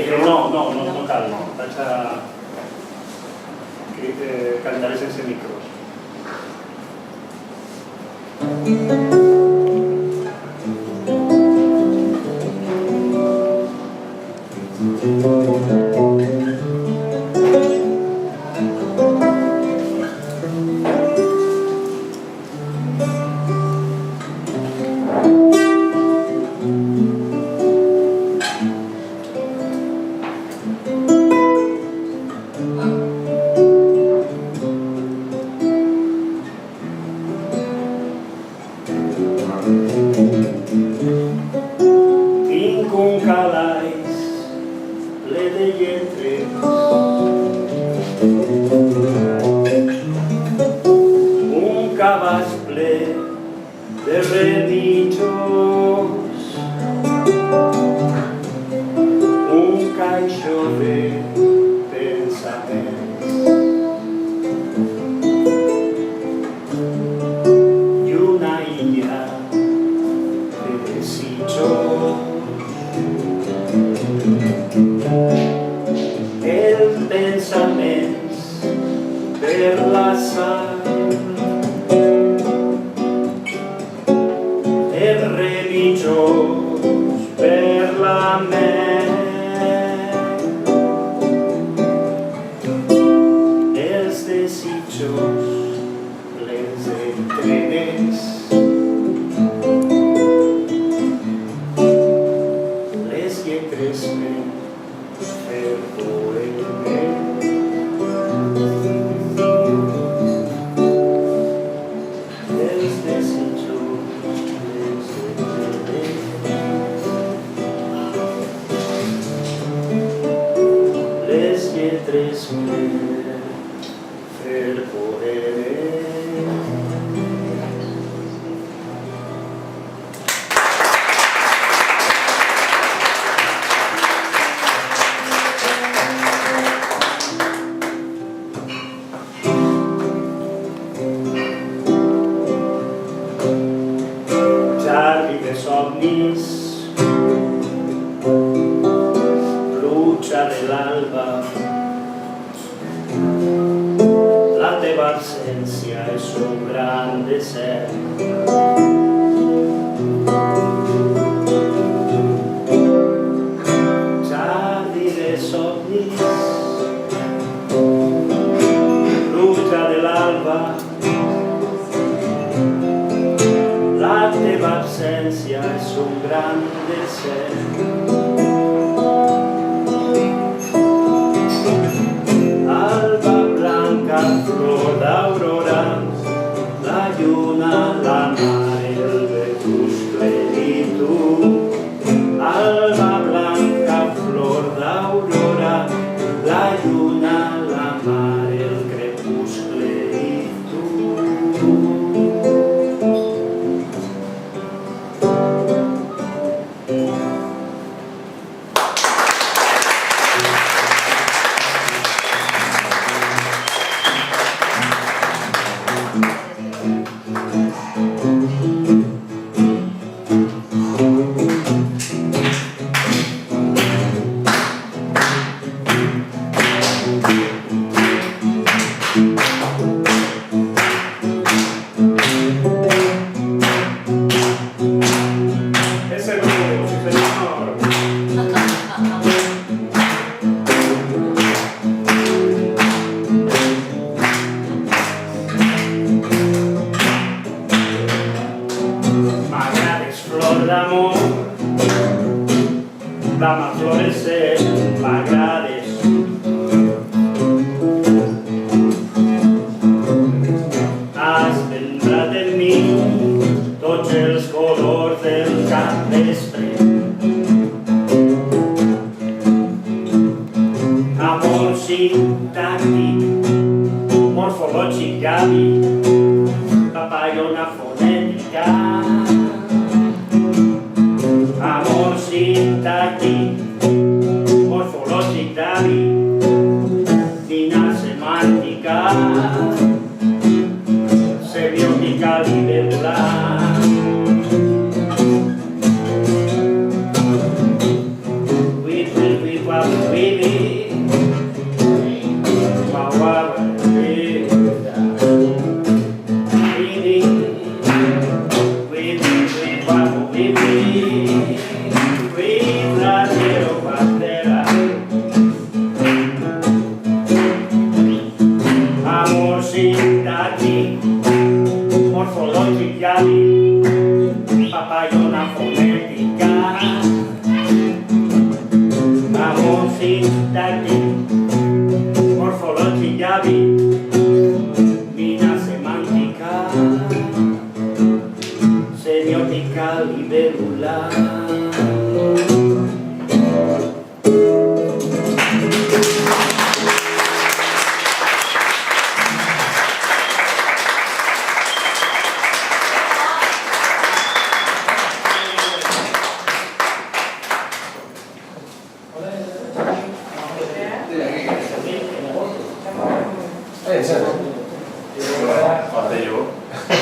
no cal, no. Vaig a cantaré sense micros. Tinc un calaix ple de lletres, un cabàs ple de remitjos, un caixó de pensaments i una illa de desitjos. Els pensaments per la sang, els remitjos per la ment, els desitjos plens d'entrenes, les lletres per fer poema, els desitjos plens d'entrenes, les lletres per fer poema. Jardí de somnis, lucha de l'alba, la teva absència és un gran desert. Jardí de somnis, lucha de l'alba, la teva absència és un gran desert. Alba blanca, flor d'aurora, la lluna, la mar, el crepuscle i tu. Alba blanca, flor d'aurora, la lluna, la mar, el crepuscle i tu. Ese grupo, sí señor. M'agrades flor d'amor, dama florecer, m'agrades. Has entrat en mi tots els colors del capvespre. Amor sintàctic, morfològic gavi, papallona fonètica. Amor sintàctic, morfològic gavi, fina semàntica, semiòtica liberal. With sintaxi, morfologia, mina semántica, semiótica libélula. Parte yo.